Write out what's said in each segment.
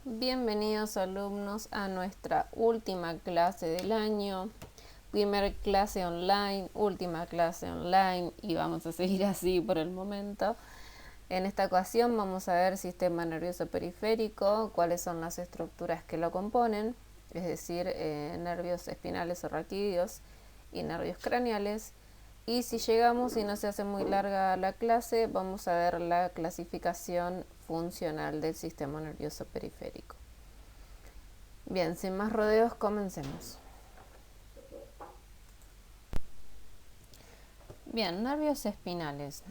Bienvenidos alumnos a nuestra última clase del año, primera clase online, última clase online y vamos a seguir así por el momento. En esta ocasión vamos a ver sistema nervioso periférico, cuáles son las estructuras que lo componen, es decir, nervios espinales o raquídeos y nervios craneales. Y si llegamos y no se hace muy larga la clase, vamos a ver la clasificación funcional del sistema nervioso periférico. Bien, sin más rodeos, comencemos. Bien, nervios espinales.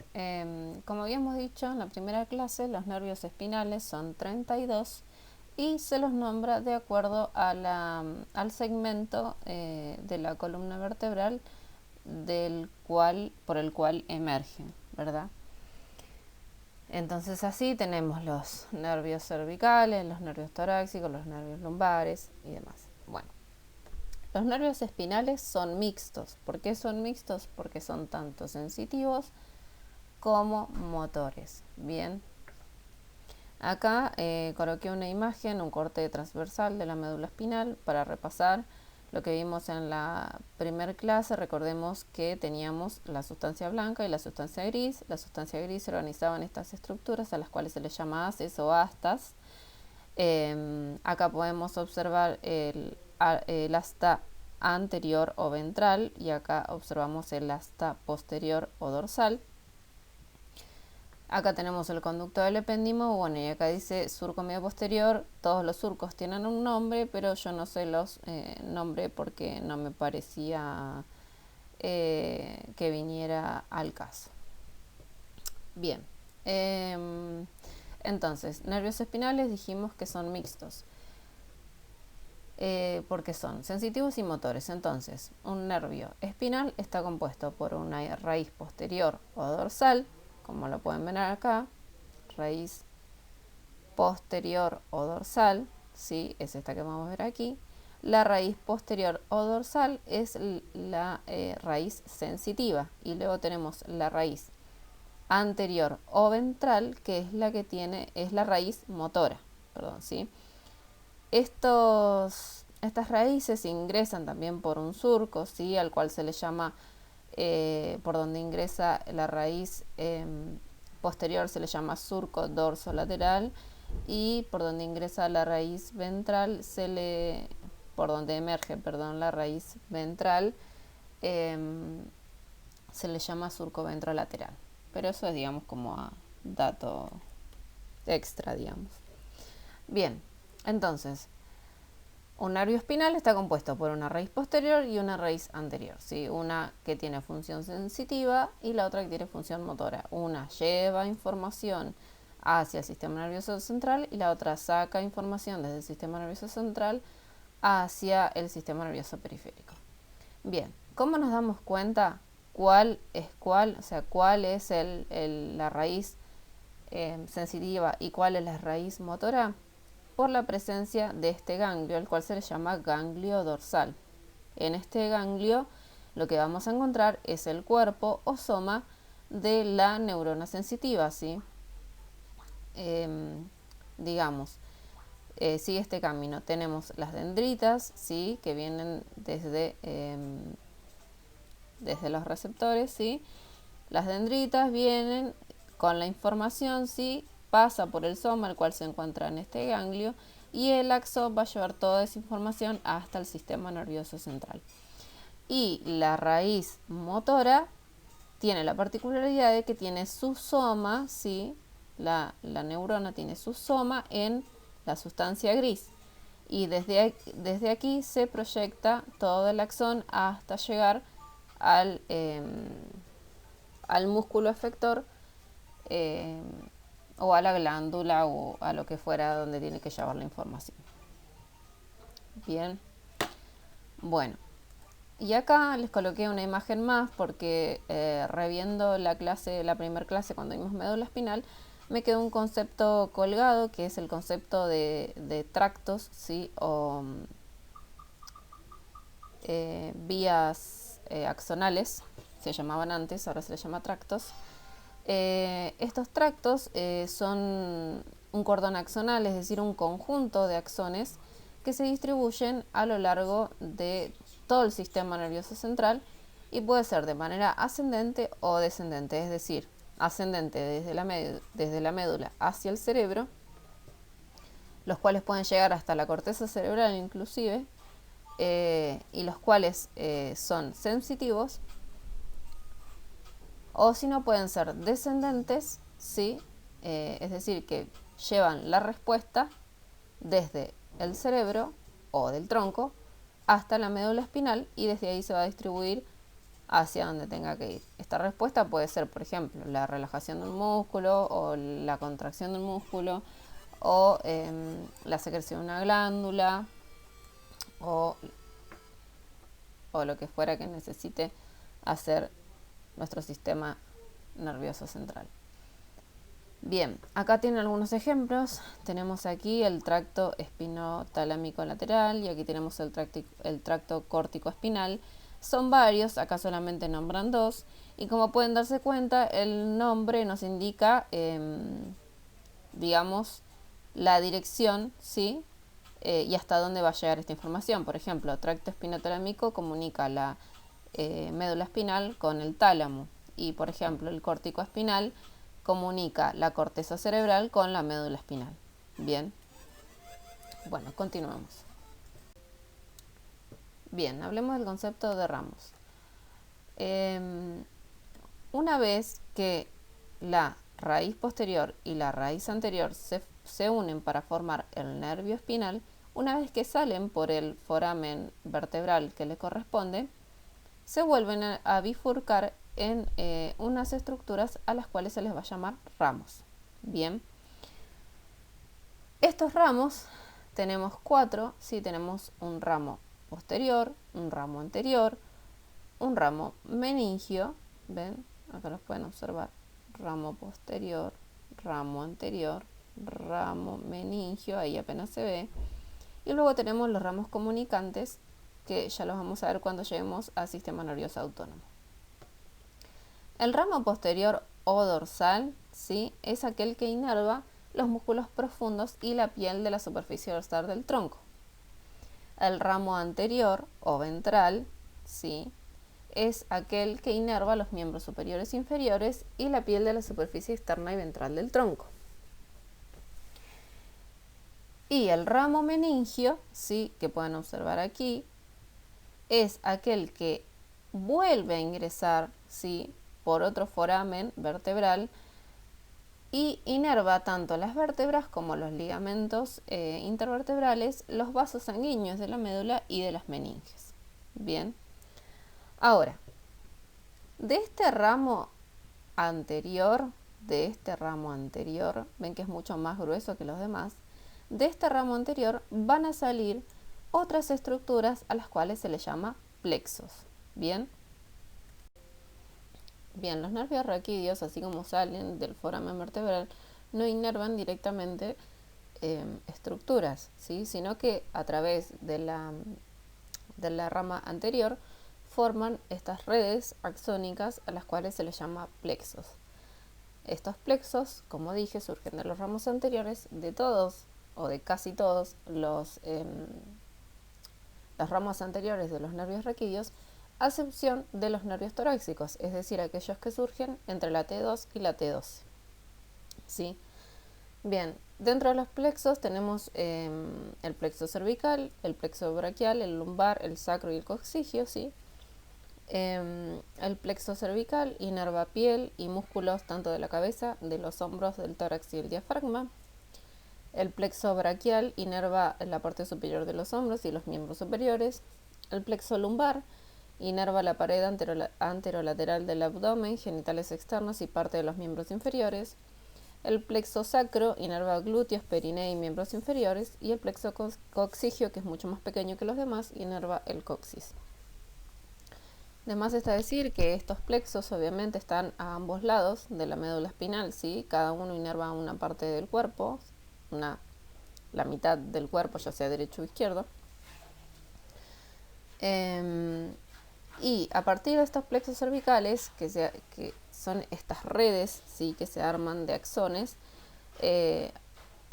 Como habíamos dicho en la primera clase, los nervios espinales son 32 y se los nombra de acuerdo a al segmento de la columna vertebral por el cual emergen, ¿verdad? Entonces así tenemos los nervios cervicales, los nervios torácicos, los nervios lumbares y demás. Bueno, los nervios espinales son mixtos. ¿Por qué son mixtos? Porque son tanto sensitivos como motores. Bien, acá coloqué una imagen, un corte transversal de la médula espinal para repasar lo que vimos en la primera clase. Recordemos que teníamos la sustancia blanca y la sustancia gris. La sustancia gris se organizaba en estas estructuras a las cuales se les llama haces o astas. Acá podemos observar el asta anterior o ventral y acá observamos el asta posterior o dorsal. Acá tenemos el conducto del epéndimo, bueno, y acá dice surco medio posterior. Todos los surcos tienen un nombre, pero yo no sé los nombres porque no me parecía que viniera al caso. Bien, entonces, nervios espinales dijimos que son mixtos. Porque son sensitivos y motores. Entonces, un nervio espinal está compuesto por una raíz posterior o dorsal, como lo pueden ver acá, raíz posterior o dorsal, ¿sí? Es esta que vamos a ver aquí. La raíz posterior o dorsal es la raíz sensitiva y luego tenemos la raíz anterior o ventral, que es la que es la raíz motora, perdón, ¿sí? Estas raíces ingresan también por un surco, ¿sí? Al cual se le llama, por donde ingresa la raíz posterior se le llama surco dorsolateral, y por donde ingresa la raíz ventral por donde emerge, perdón, la raíz ventral se le llama surco ventrolateral. Pero eso es, digamos, como a dato extra, digamos. Bien, entonces, un nervio espinal está compuesto por una raíz posterior y una raíz anterior, ¿sí? Una que tiene función sensitiva y la otra que tiene función motora. Una lleva información hacia el sistema nervioso central y la otra saca información desde el sistema nervioso central hacia el sistema nervioso periférico. Bien, ¿cómo nos damos cuenta cuál es cuál? O sea, cuál es la raíz sensitiva y cuál es la raíz motora. Por la presencia de este ganglio, el cual se le llama ganglio dorsal. En este ganglio lo que vamos a encontrar es el cuerpo o soma de la neurona sensitiva, ¿sí? Digamos, sigue este camino. Tenemos las dendritas, ¿sí? Que vienen desde los receptores, ¿sí? Las dendritas vienen con la información, ¿sí? Pasa por el soma, el cual se encuentra en este ganglio, y el axón va a llevar toda esa información hasta el sistema nervioso central. Y la raíz motora tiene la particularidad de que tiene su soma, ¿sí? La neurona tiene su soma en la sustancia gris. Y desde aquí se proyecta todo el axón hasta llegar al músculo efector o a la glándula o a lo que fuera donde tiene que llevar la información. Bien, bueno, y acá les coloqué una imagen más porque reviendo la primera clase cuando vimos médula espinal, me quedó un concepto colgado que es el concepto de tractos, ¿sí? O vías axonales, se llamaban antes, ahora se les llama tractos. Estos tractos son un cordón axonal, es decir, un conjunto de axones que se distribuyen a lo largo de todo el sistema nervioso central y puede ser de manera ascendente o descendente, es decir, ascendente desde la médula hacia el cerebro, los cuales pueden llegar hasta la corteza cerebral inclusive, y los cuales son sensitivos, o si no pueden ser descendentes, ¿sí? Es decir, que llevan la respuesta desde el cerebro o del tronco hasta la médula espinal y desde ahí se va a distribuir hacia donde tenga que ir. Esta respuesta puede ser, por ejemplo, la relajación del músculo o la contracción del músculo o la secreción de una glándula o lo que fuera que necesite hacer nuestro sistema nervioso central. Bien, acá tienen algunos ejemplos. Tenemos aquí el tracto espinotalámico lateral y aquí tenemos el tracto córtico espinal. Son varios, acá solamente nombran dos. Y como pueden darse cuenta, el nombre nos indica, digamos, la dirección, ¿sí? Y hasta dónde va a llegar esta información. Por ejemplo, tracto espinotalámico comunica la médula espinal con el tálamo. Y, por ejemplo, el córtico espinal comunica la corteza cerebral con la médula espinal. Bien. Bueno, continuamos. Bien, hablemos del concepto de ramos. Una vez que la raíz posterior y la raíz anterior se unen para formar el nervio espinal, una vez que salen por el foramen vertebral que le corresponde, se vuelven a bifurcar en unas estructuras a las cuales se les va a llamar ramos. Bien, estos ramos tenemos 4, ¿sí? Tenemos un ramo posterior, un ramo anterior, un ramo meningio, ¿ven? Acá los pueden observar, ramo posterior, ramo anterior, ramo meningio, ahí apenas se ve, y luego tenemos los ramos comunicantes, que ya los vamos a ver cuando lleguemos al sistema nervioso autónomo. El ramo posterior o dorsal, ¿sí? Es aquel que inerva los músculos profundos y la piel de la superficie dorsal del tronco. El ramo anterior o ventral, ¿sí? Es aquel que inerva los miembros superiores e inferiores y la piel de la superficie externa y ventral del tronco. Y el ramo meningio, ¿sí? Que pueden observar aquí, es aquel que vuelve a ingresar, ¿sí? Por otro foramen vertebral y inerva tanto las vértebras como los ligamentos intervertebrales, los vasos sanguíneos de la médula y de las meninges. Bien, ahora, de este ramo anterior, ven que es mucho más grueso que los demás, de este ramo anterior van a salir otras estructuras a las cuales se les llama plexos. Bien. Bien, los nervios raquídeos, así como salen del foramen vertebral, no inervan directamente estructuras, ¿sí? Sino que a través de la rama anterior forman estas redes axónicas a las cuales se les llama plexos. Estos plexos, como dije, surgen de los ramos anteriores de todos o de casi todos las ramas anteriores de los nervios raquídeos, a excepción de los nervios torácicos, es decir, aquellos que surgen entre la T2 y la T12. ¿Sí? Bien, dentro de los plexos tenemos el plexo cervical, el plexo braquial, el lumbar, el sacro y el coccigio, ¿sí? El plexo cervical inerva piel y músculos tanto de la cabeza, de los hombros, del tórax y el diafragma. El plexo braquial inerva la parte superior de los hombros y los miembros superiores. El plexo lumbar inerva la pared anterolateral del abdomen, genitales externos y parte de los miembros inferiores. El plexo sacro inerva glúteos, perineo y miembros inferiores. Y el plexo coccigio, que es mucho más pequeño que los demás, inerva el coxis. Además está decir que estos plexos obviamente están a ambos lados de la médula espinal, ¿sí? Cada uno inerva una parte del cuerpo, la mitad del cuerpo, ya sea derecho o izquierdo. Y a partir de estos plexos cervicales, que son estas redes, ¿sí? Que se arman de axones,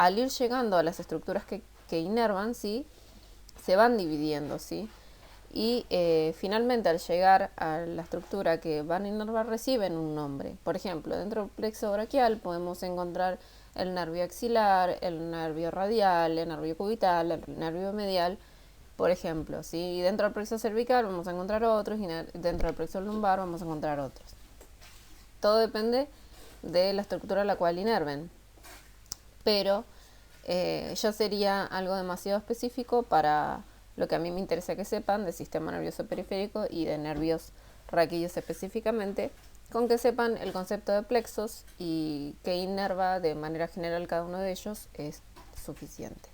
al ir llegando a las estructuras que inervan, ¿sí? Se van dividiendo, ¿sí? Y finalmente al llegar a la estructura que van a inervar reciben un nombre. Por ejemplo, dentro del plexo braquial podemos encontrar el nervio axilar, el nervio radial, el nervio cubital, el nervio medial, por ejemplo, ¿sí? Y dentro del plexo cervical vamos a encontrar otros y dentro del plexo lumbar vamos a encontrar otros. Todo depende de la estructura a la cual inerven. Pero ya sería algo demasiado específico para lo que a mí me interesa que sepan del sistema nervioso periférico y de nervios raquídeos específicamente, con que sepan el concepto de plexos y que inerva de manera general cada uno de ellos es suficiente.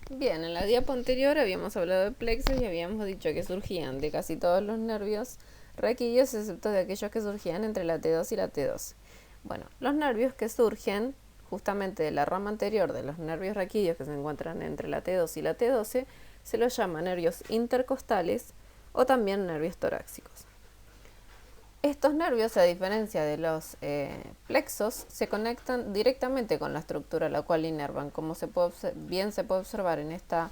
Bien, en la diapo anterior habíamos hablado de plexos y habíamos dicho que surgían de casi todos los nervios raquídeos, excepto de aquellos que surgían entre la T2 y la T12. Bueno, los nervios que surgen justamente de la rama anterior de los nervios raquídeos que se encuentran entre la T2 y la T12 se los llama nervios intercostales o también nervios torácicos. Estos nervios, a diferencia de los plexos, se conectan directamente con la estructura a la cual inervan. Como bien se puede observar en esta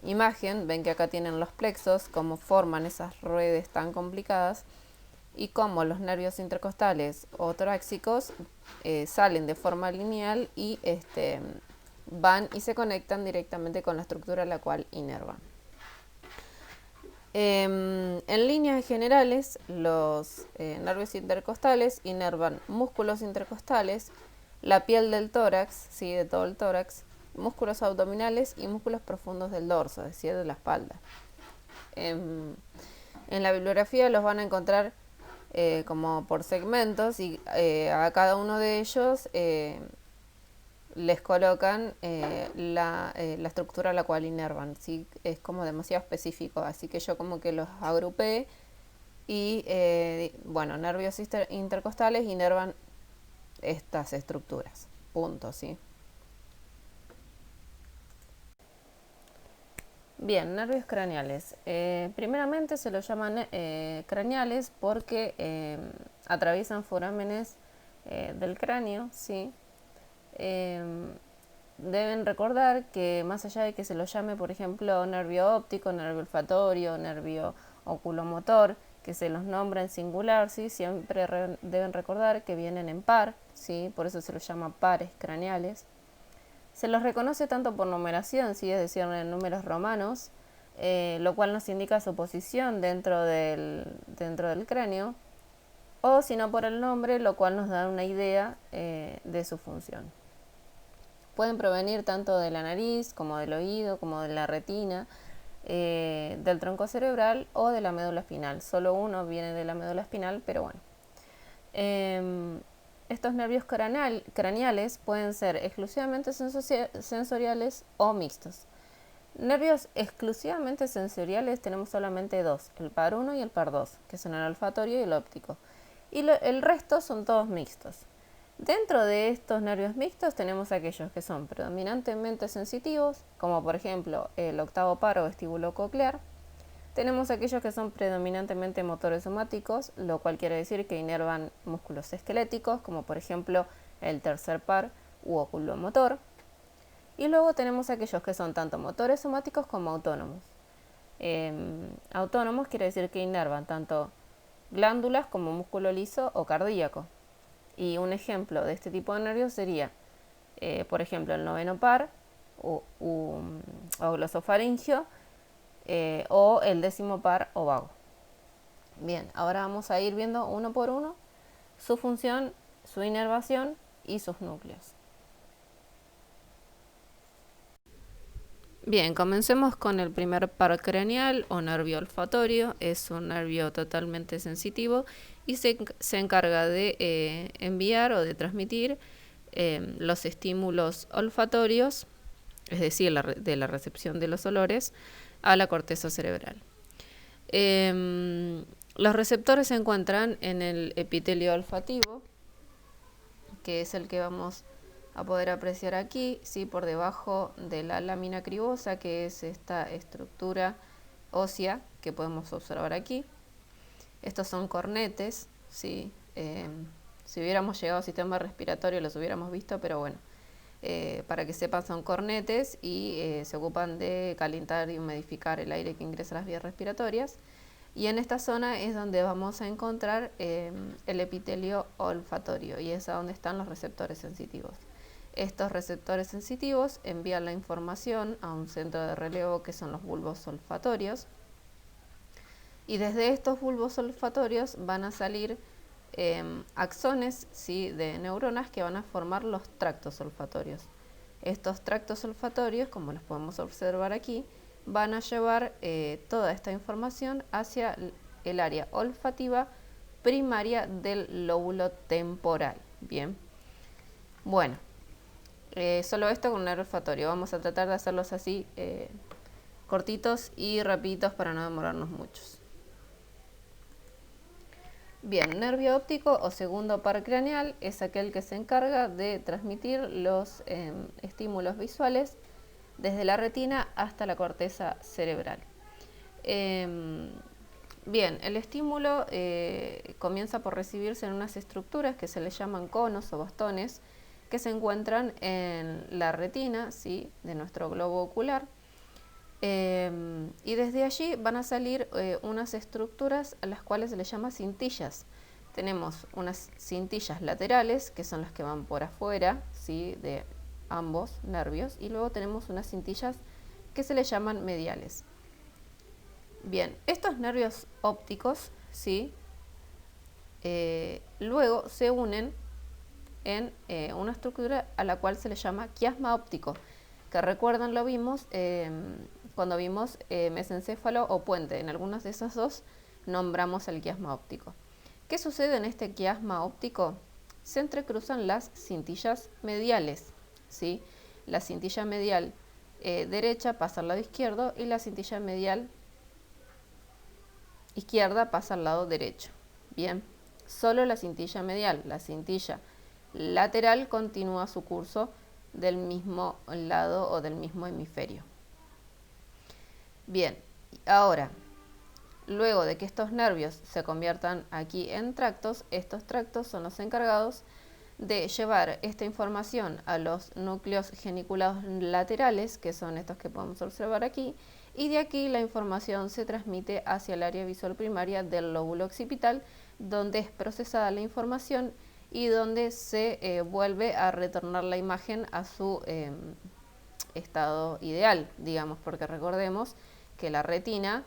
imagen, ven que acá tienen los plexos, cómo forman esas redes tan complicadas y cómo los nervios intercostales o torácicos salen de forma lineal y van y se conectan directamente con la estructura a la cual inervan. En líneas generales, los nervios intercostales inervan músculos intercostales, la piel del tórax, ¿sí? De todo el tórax, músculos abdominales y músculos profundos del dorso, es decir, de la espalda. En la bibliografía los van a encontrar como por segmentos y a cada uno de ellos les colocan la estructura a la cual inervan, ¿sí? Es como demasiado específico, así que yo como que los agrupé y bueno, nervios intercostales inervan estas estructuras, punto, ¿sí? Bien, nervios craneales. Primeramente se los llaman craneales porque atraviesan forámenes del cráneo, ¿sí? Deben recordar que más allá de que se los llame, por ejemplo, nervio óptico, nervio olfatorio, nervio oculomotor, que se los nombra en singular, ¿sí? Siempre deben recordar que vienen en par, ¿sí? Por eso se los llama pares craneales. Se los reconoce tanto por numeración, ¿sí? Es decir, en números romanos, lo cual nos indica su posición dentro del cráneo, o si no por el nombre, lo cual nos da una idea de su función. Pueden provenir tanto de la nariz, como del oído, como de la retina, del tronco cerebral o de la médula espinal. Solo uno viene de la médula espinal, pero bueno. Estos nervios craneales pueden ser exclusivamente sensoriales o mixtos. Nervios exclusivamente sensoriales tenemos solamente dos, el par 1 y el par 2, que son el olfatorio y el óptico. Y el resto son todos mixtos. Dentro de estos nervios mixtos tenemos aquellos que son predominantemente sensitivos, como por ejemplo el octavo par o vestíbulo coclear. Tenemos aquellos que son predominantemente motores somáticos, lo cual quiere decir que inervan músculos esqueléticos, como por ejemplo el tercer par u oculomotor. Y luego tenemos aquellos que son tanto motores somáticos como autónomos. Autónomos quiere decir que inervan tanto glándulas como músculo liso o cardíaco. Y un ejemplo de este tipo de nervios sería, por ejemplo, el noveno par o glosofaringio, o el décimo par o vago. Bien, ahora vamos a ir viendo uno por uno su función, su inervación y sus núcleos. Bien, comencemos con el primer par craneal o nervio olfatorio. Es un nervio totalmente sensitivo y se encarga de enviar o de transmitir los estímulos olfatorios, es decir, de la recepción de los olores, a la corteza cerebral. Los receptores se encuentran en el epitelio olfativo, que es el que vamos a poder apreciar aquí, ¿sí? Por debajo de la lámina cribosa, que es esta estructura ósea que podemos observar aquí. Estos son cornetes, ¿sí? Si hubiéramos llegado al sistema respiratorio los hubiéramos visto, pero bueno, para que sepan son cornetes y se ocupan de calentar y humidificar el aire que ingresa a las vías respiratorias. Y en esta zona es donde vamos a encontrar el epitelio olfatorio y es a donde están los receptores sensitivos. Estos receptores sensitivos envían la información a un centro de relevo que son los bulbos olfatorios. Y desde estos bulbos olfatorios van a salir axones, ¿sí?, de neuronas que van a formar los tractos olfatorios. Estos tractos olfatorios, como los podemos observar aquí, van a llevar toda esta información hacia el área olfativa primaria del lóbulo temporal. Bien, bueno, solo esto con un nervio olfatorio. Vamos a tratar de hacerlos así cortitos y rapiditos para no demorarnos muchos. Bien, nervio óptico o segundo par craneal es aquel que se encarga de transmitir los estímulos visuales desde la retina hasta la corteza cerebral. Bien, el estímulo comienza por recibirse en unas estructuras que se le llaman conos o bastones que se encuentran en la retina, ¿sí?, de nuestro globo ocular. Y desde allí van a salir unas estructuras a las cuales se les llama cintillas. Tenemos unas cintillas laterales, que son las que van por afuera, ¿sí?, de ambos nervios, y luego tenemos unas cintillas que se les llaman mediales. Bien, estos nervios ópticos, ¿sí?, luego se unen en una estructura a la cual se le llama quiasma óptico, que recuerdan lo vimos cuando vimos mesencéfalo o puente. En algunos de esos dos nombramos el quiasma óptico. ¿Qué sucede en este quiasma óptico? Se entrecruzan las cintillas mediales, ¿sí? La cintilla medial derecha pasa al lado izquierdo y la cintilla medial izquierda pasa al lado derecho. Bien, solo la cintilla medial, la cintilla lateral continúa su curso del mismo lado o del mismo hemisferio. Bien, ahora, luego de que estos nervios se conviertan aquí en tractos, estos tractos son los encargados de llevar esta información a los núcleos geniculados laterales, que son estos que podemos observar aquí, y de aquí la información se transmite hacia el área visual primaria del lóbulo occipital, donde es procesada la información y donde se vuelve a retornar la imagen a su estado ideal, digamos, porque recordemos que la retina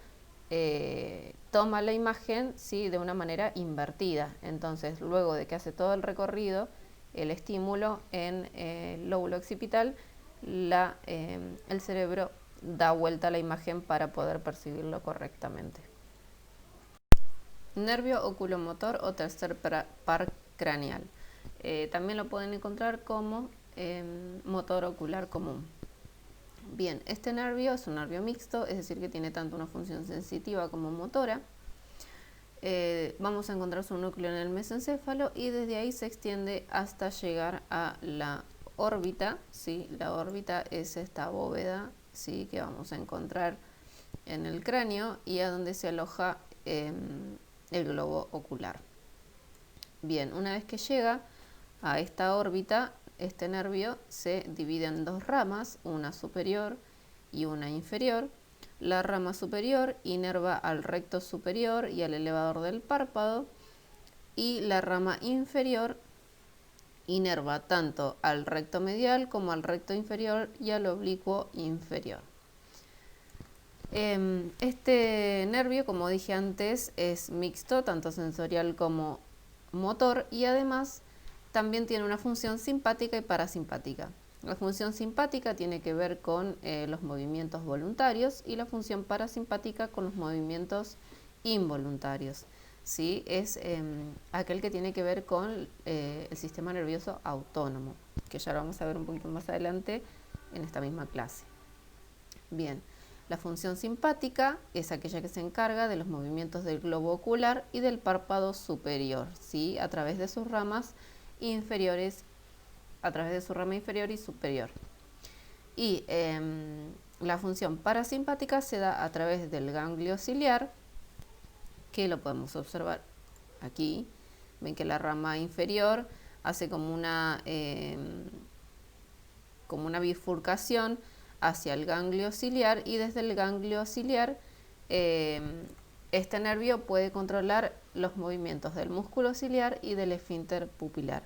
toma la imagen, ¿sí?, de una manera invertida. Entonces, luego de que hace todo el recorrido, el estímulo en el lóbulo occipital, el cerebro da vuelta a la imagen para poder percibirlo correctamente. Nervio oculomotor o tercer par craneal. También lo pueden encontrar como motor ocular común. Bien, este nervio es un nervio mixto, es decir, que tiene tanto una función sensitiva como motora. Vamos a encontrar su núcleo en el mesencéfalo y desde ahí se extiende hasta llegar a la órbita, ¿sí? La órbita es esta bóveda, ¿sí?, que vamos a encontrar en el cráneo y a donde se aloja el globo ocular. Bien, una vez que llega a esta órbita, este nervio se divide en dos ramas, una superior y una inferior. La rama superior inerva al recto superior y al elevador del párpado, y la rama inferior inerva tanto al recto medial como al recto inferior y al oblicuo inferior. Este nervio, como dije antes, es mixto, tanto sensorial como motor, y además también tiene una función simpática y parasimpática. La función simpática tiene que ver con los movimientos voluntarios y la función parasimpática con los movimientos involuntarios. ¿Sí? Es aquel que tiene que ver con el sistema nervioso autónomo, que ya lo vamos a ver un poquito más adelante en esta misma clase. Bien, la función simpática es aquella que se encarga de los movimientos del globo ocular y del párpado superior, ¿sí?, a través de sus ramas inferiores, a través de su rama inferior y superior. Y la función parasimpática se da a través del ganglio ciliar, que lo podemos observar aquí. Ven que la rama inferior hace como una bifurcación hacia el ganglio ciliar, y desde el ganglio ciliar este nervio puede controlar los movimientos del músculo ciliar y del esfínter pupilar.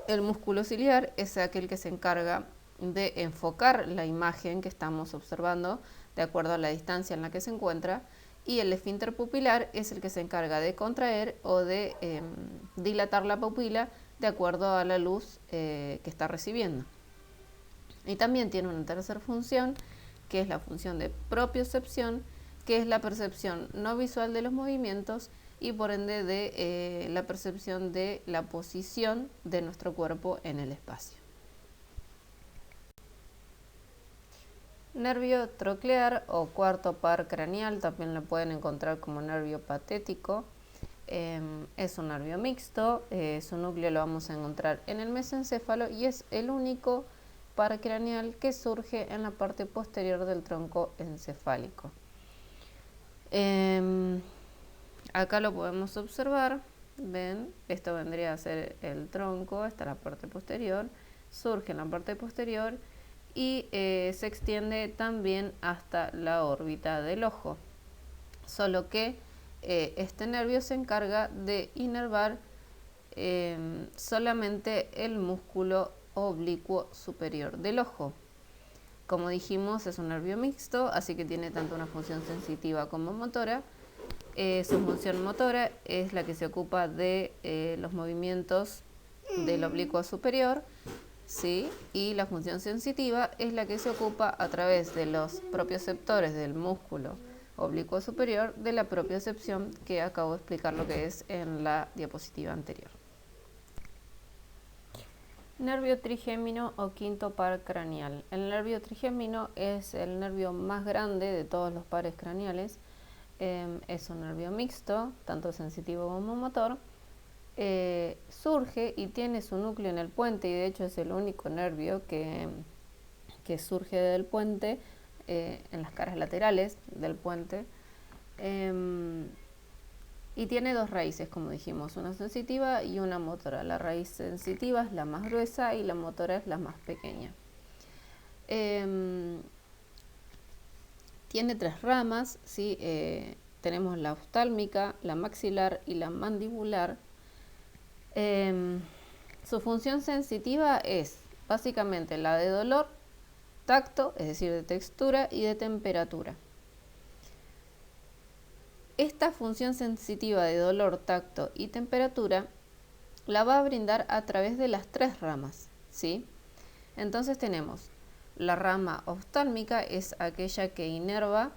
El músculo ciliar es aquel que se encarga de enfocar la imagen que estamos observando de acuerdo a la distancia en la que se encuentra, y el esfínter pupilar es el que se encarga de contraer o de dilatar la pupila de acuerdo a la luz que está recibiendo. Y también tiene una tercera función, que es la función de propiocepción, que es la percepción no visual de los movimientos y por ende de la percepción de la posición de nuestro cuerpo en el espacio. Nervio troclear o cuarto par craneal, también lo pueden encontrar como nervio patético. Es un nervio mixto, su núcleo lo vamos a encontrar en el mesencéfalo y es el único par craneal que surge en la parte posterior del tronco encefálico. Acá lo podemos observar, ven, esto vendría a ser el tronco, esta es la parte posterior, surge en la parte posterior y se extiende también hasta la órbita del ojo, solo que este nervio se encarga de inervar solamente el músculo oblicuo superior del ojo. Como dijimos, es un nervio mixto, así que tiene tanto una función sensitiva como motora. Su función motora es la que se ocupa de los movimientos del oblicuo superior, ¿sí? Y la función sensitiva es la que se ocupa a través de los propioceptores del músculo oblicuo superior de la propiocepción, que acabo de explicar lo que es en la diapositiva anterior. Nervio trigémino o quinto par craneal. El nervio trigémino es el nervio más grande de todos los pares craneales. Es un nervio mixto, tanto sensitivo como motor. Surge y tiene su núcleo en el puente, y de hecho es el único nervio que surge del puente, en las caras laterales del puente. Y tiene dos raíces, como dijimos, una sensitiva y una motora. La raíz sensitiva es la más gruesa y la motora es la más pequeña. Tiene tres ramas, ¿sí? Tenemos la oftálmica, la maxilar y la mandibular. Su función sensitiva es básicamente la de dolor, tacto, es decir, de textura, y de temperatura. Esta función sensitiva de dolor, tacto y temperatura la va a brindar a través de las tres ramas, ¿sí? Entonces tenemos la rama oftálmica, es aquella que inerva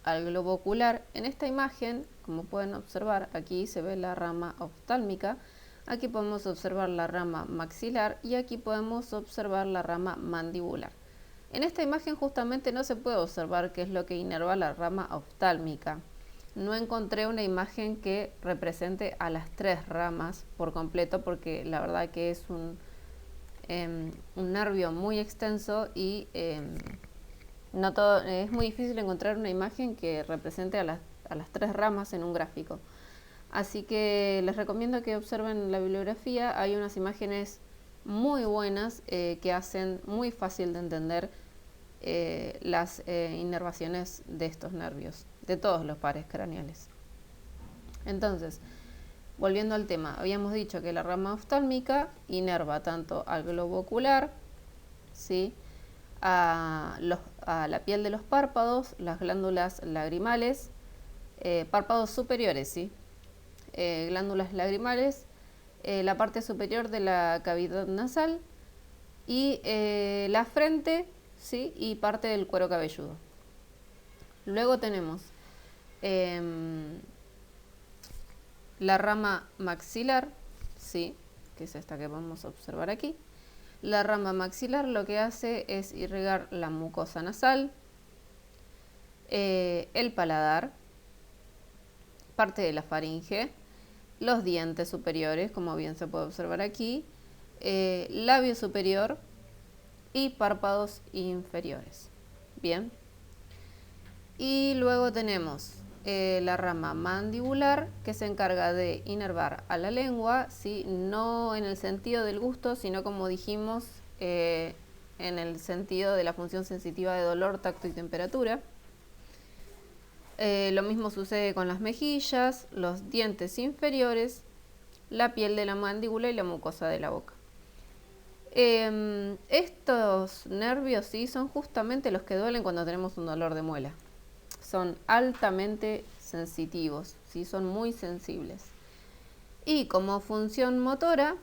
al globo ocular. En esta imagen, como pueden observar, aquí se ve la rama oftálmica, aquí podemos observar la rama maxilar y aquí podemos observar la rama mandibular. En esta imagen justamente no se puede observar qué es lo que inerva la rama oftálmica. No encontré una imagen que represente a las tres ramas por completo, porque la verdad que es un nervio muy extenso y no todo, es muy difícil encontrar una imagen que represente a las tres ramas en un gráfico. Así que les recomiendo que observen la bibliografía. Hay unas imágenes muy buenas que hacen muy fácil de entender las inervaciones de estos nervios, de todos los pares craneales. Entonces, volviendo al tema, habíamos dicho que la rama oftálmica inerva tanto al globo ocular, ¿sí?, a la piel de los párpados, las glándulas lagrimales, párpados superiores, ¿sí?, glándulas lagrimales, la parte superior de la cavidad nasal y la frente, ¿sí?, y parte del cuero cabelludo. Luego tenemos la rama maxilar, ¿sí?, que es esta que vamos a observar aquí. La rama maxilar lo que hace es irrigar la mucosa nasal, el paladar, parte de la faringe, los dientes superiores, como bien se puede observar aquí, labio superior y párpados inferiores. Bien. Y luego tenemos la rama mandibular, que se encarga de inervar a la lengua, ¿sí? No en el sentido del gusto, sino como dijimos, en el sentido de la función sensitiva de dolor, tacto y temperatura. Lo mismo sucede con las mejillas, los dientes inferiores, la piel de la mandíbula y la mucosa de la boca. Estos nervios, sí, son justamente los que duelen cuando tenemos un dolor de muela. Son altamente sensitivos, ¿sí? Son muy sensibles. Y como función motora,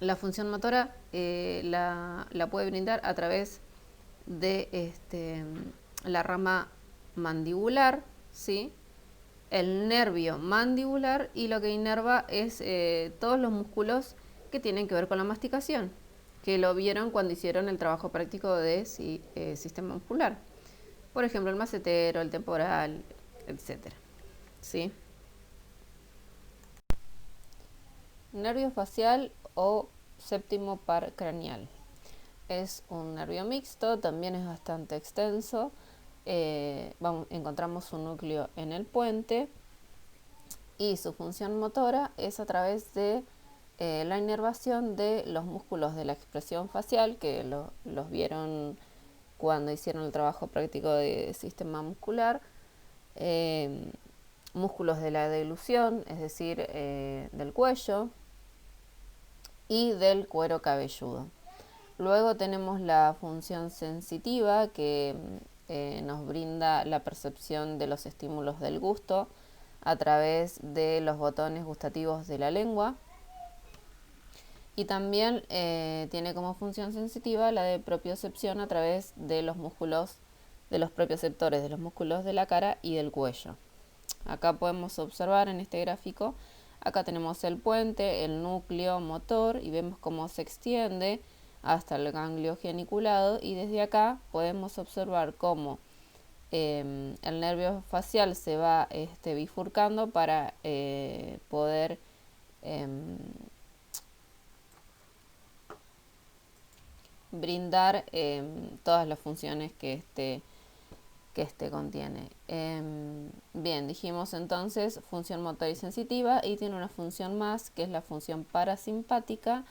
la función motora la puede brindar a través de la rama mandibular, ¿sí? El nervio mandibular, y lo que inerva es todos los músculos que tienen que ver con la masticación, que lo vieron cuando hicieron el trabajo práctico de sistema muscular. Por ejemplo, el macetero, el temporal, etc. ¿Sí? Nervio facial o séptimo par craneal. Es un nervio mixto, también es bastante extenso. Encontramos un núcleo en el puente y su función motora es a través de la inervación de los músculos de la expresión facial, que los vieron cuando hicieron el trabajo práctico de sistema muscular, músculos de la deglución, es decir, del cuello y del cuero cabelludo. Luego tenemos la función sensitiva, que nos brinda la percepción de los estímulos del gusto a través de los botones gustativos de la lengua. Y también tiene como función sensitiva la de propiocepción a través de los músculos, de los propioceptores, de los músculos de la cara y del cuello. Acá podemos observar en este gráfico, acá tenemos el puente, el núcleo motor, y vemos cómo se extiende hasta el ganglio geniculado, y desde acá podemos observar cómo el nervio facial se va bifurcando para poder brindar todas las funciones que este contiene. Bien, dijimos entonces función motora y sensitiva, y tiene una función más, que es la función parasimpática,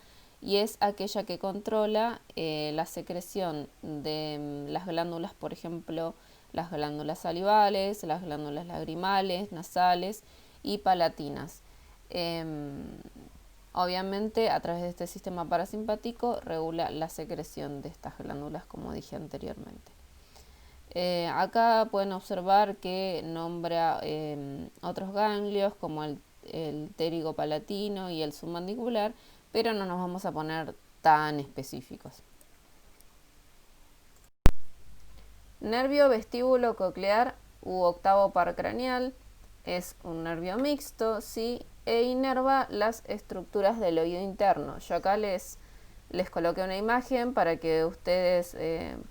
y es aquella que controla la secreción de las glándulas, por ejemplo, las glándulas salivales, las glándulas lagrimales, nasales y palatinas. Obviamente, a través de este sistema parasimpático regula la secreción de estas glándulas, como dije anteriormente. Acá pueden observar que nombra otros ganglios como el ptérigo palatino y el submandibular, pero no nos vamos a poner tan específicos. Nervio vestíbulo coclear u octavo par craneal es un nervio mixto, ¿sí? E inerva las estructuras del oído interno. Yo acá les coloqué una imagen para que ustedes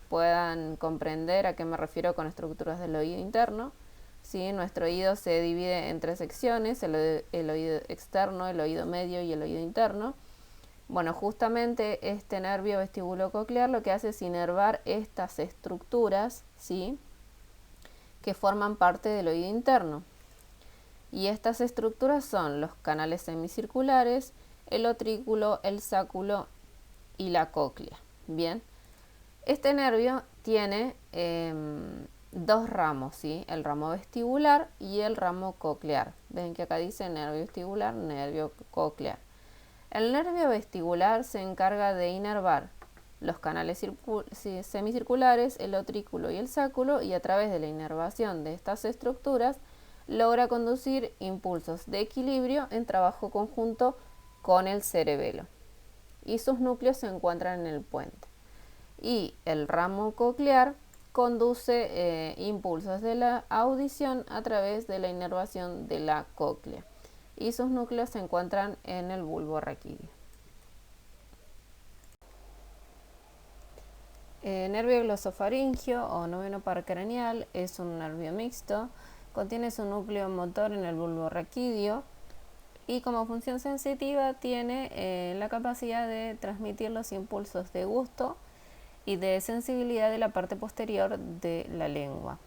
puedan comprender a qué me refiero con estructuras del oído interno. ¿Sí? Nuestro oído se divide en tres secciones: el oído externo, el oído medio y el oído interno. Bueno, justamente este nervio vestibulococlear lo que hace es inervar estas estructuras, ¿sí? Que forman parte del oído interno. Y estas estructuras son los canales semicirculares, el otrículo, el sáculo y la cóclea. Bien, este nervio tiene dos ramos, ¿sí? El ramo vestibular y el ramo coclear. Ven que acá dice nervio vestibular, nervio coclear. El nervio vestibular se encarga de inervar los canales semicirculares, el otrículo y el sáculo, y a través de la inervación de estas estructuras logra conducir impulsos de equilibrio en trabajo conjunto con el cerebelo, y sus núcleos se encuentran en el puente. Y el ramo coclear conduce impulsos de la audición a través de la inervación de la cóclea, y sus núcleos se encuentran en el bulbo raquídeo. Nervio glosofaringio o noveno par craneal es un nervio mixto, contiene su núcleo motor en el bulbo raquídeo, y como función sensitiva tiene la capacidad de transmitir los impulsos de gusto y de sensibilidad de la parte posterior de la lengua.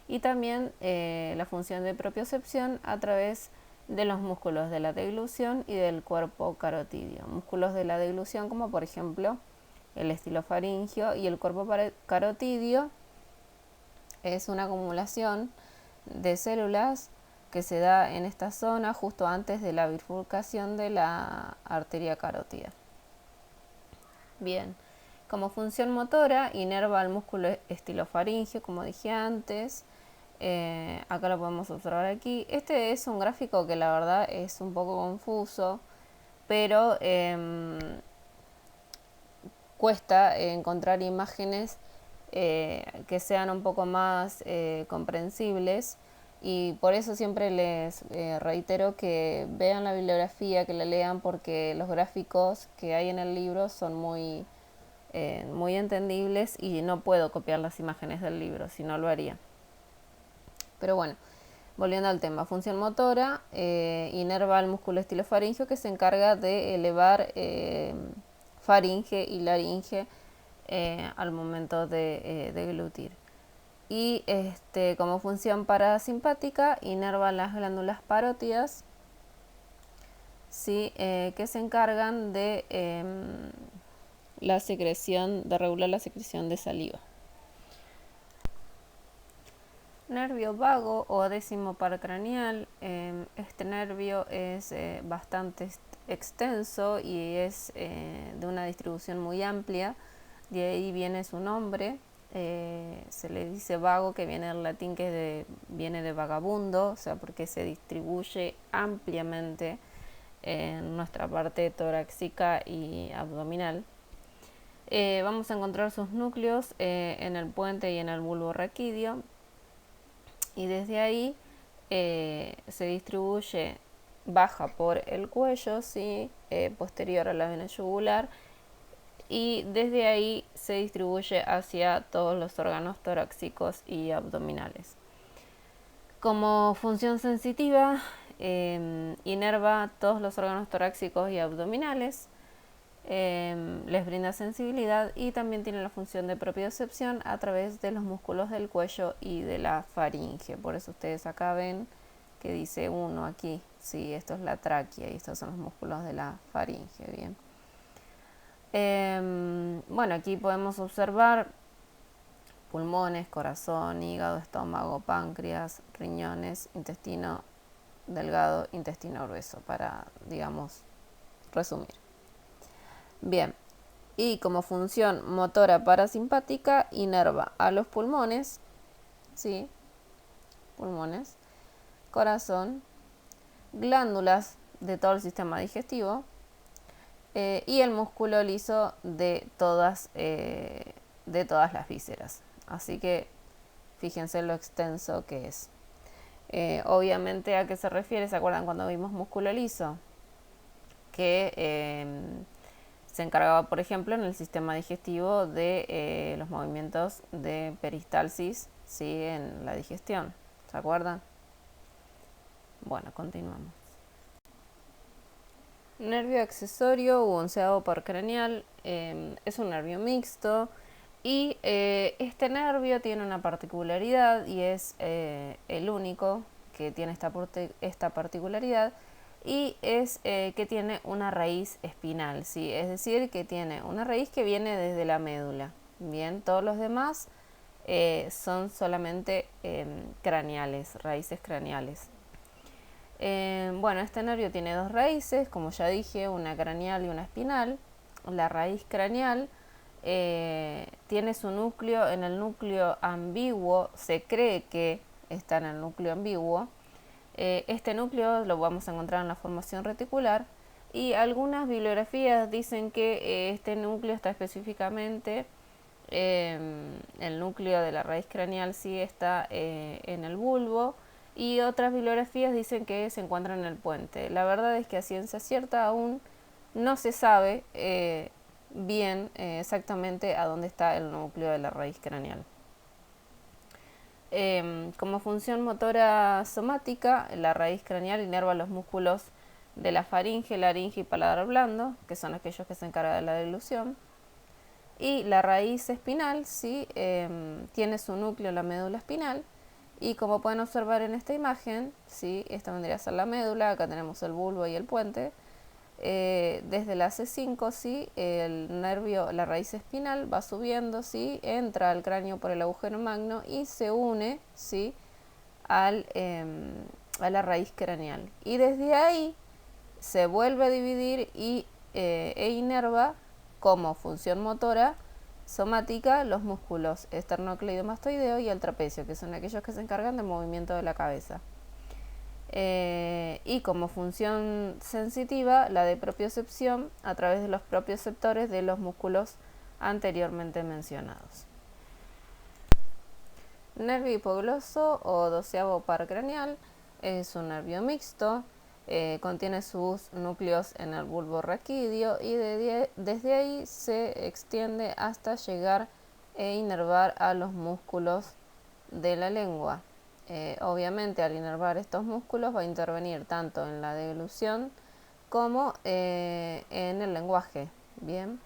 y también la función de propiocepción a través de los músculos de la deglución y del cuerpo carotidio. Músculos de la deglución como por ejemplo el estilofaringio, y el cuerpo carotidio es una acumulación de células que se da en esta zona justo antes de la bifurcación de la arteria carótida. Bien, como función motora, inerva el músculo estilofaringio, como dije antes. Acá lo podemos observar aquí. Este es un gráfico que la verdad es un poco confuso, pero cuesta encontrar imágenes que sean un poco más comprensibles, y por eso siempre les reitero que vean la bibliografía, que la lean, porque los gráficos que hay en el libro son muy entendibles y no puedo copiar las imágenes del libro, si no lo haría. Pero bueno, volviendo al tema, función motora, inerva el músculo estilofaringio que se encarga de elevar faringe y laringe al momento de deglutir. Y como función parasimpática, inerva las glándulas parótidas, ¿sí? Que se encargan de la secreción, de regular la secreción de saliva. Nervio vago o décimo par craneal. Este nervio es bastante extenso y es de una distribución muy amplia, de ahí viene su nombre. Se le dice vago, que viene del latín, que viene de vagabundo, o sea, porque se distribuye ampliamente en nuestra parte torácica y abdominal. Vamos a encontrar sus núcleos en el puente y en el bulbo raquídeo, y desde ahí se distribuye, baja por el cuello, ¿sí? Posterior a la vena yugular, y desde ahí se distribuye hacia todos los órganos torácicos y abdominales. Como función sensitiva, inerva todos los órganos torácicos y abdominales, les brinda sensibilidad, y también tiene la función de propiocepción a través de los músculos del cuello y de la faringe. Por eso ustedes acá ven que dice 1 aquí, sí, esto es la tráquea y estos son los músculos de la faringe. Bien. Bueno, aquí podemos observar pulmones, corazón, hígado, estómago, páncreas, riñones, intestino delgado, intestino grueso, para, digamos, resumir. Bien, y como función motora parasimpática, inerva a los pulmones, ¿sí? Pulmones, corazón, glándulas de todo el sistema digestivo, y el músculo liso de todas las vísceras. Así que fíjense lo extenso que es. Obviamente, ¿a qué se refiere? ¿Se acuerdan cuando vimos músculo liso? Que se encargaba, por ejemplo, en el sistema digestivo de los movimientos de peristalsis, ¿sí? En la digestión. ¿Se acuerdan? Bueno, continuamos. Nervio accesorio u onceavo par craneal, es un nervio mixto, y este nervio tiene una particularidad, y es el único que tiene esta particularidad, y es que tiene una raíz espinal, ¿sí? Es decir, que tiene una raíz que viene desde la médula. Bien, todos los demás son solamente craneales, raíces craneales. Bueno, este nervio tiene dos raíces, como ya dije, una craneal y una espinal. La raíz craneal tiene su núcleo en el núcleo ambiguo, se cree que está en el núcleo ambiguo. Este núcleo lo vamos a encontrar en la formación reticular, y algunas bibliografías dicen que este núcleo está específicamente, el núcleo de la raíz craneal sí está en el bulbo, y otras bibliografías dicen que se encuentra en el puente. La verdad es que a ciencia cierta aún no se sabe bien exactamente a dónde está el núcleo de la raíz craneal. Como función motora somática, la raíz craneal inerva los músculos de la faringe, laringe y paladar blando, que son aquellos que se encargan de la deglución. Y la raíz espinal, ¿sí? Tiene su núcleo en la médula espinal, Y como pueden observar en esta imagen, ¿sí? Esta vendría a ser la médula, acá tenemos el bulbo y el puente. Desde la C5, ¿sí? El nervio, la raíz espinal va subiendo, ¿sí? Entra al cráneo por el agujero magno y se une, ¿sí? A la raíz craneal. Y desde ahí se vuelve a dividir e inerva como función motora somática los músculos esternocleidomastoideo y el trapecio, que son aquellos que se encargan del movimiento de la cabeza. Y como función sensitiva, la de propiocepción a través de los propioceptores de los músculos anteriormente mencionados. Nervio hipogloso o doceavo par craneal es un nervio mixto, contiene sus núcleos en el bulbo raquídeo y desde ahí se extiende hasta llegar e inervar a los músculos de la lengua. Obviamente al inervar estos músculos va a intervenir tanto en la deglución como en el lenguaje. Bien.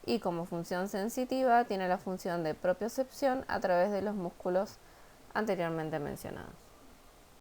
Y como función sensitiva tiene la función de propiocepción a través de los músculos anteriormente mencionados.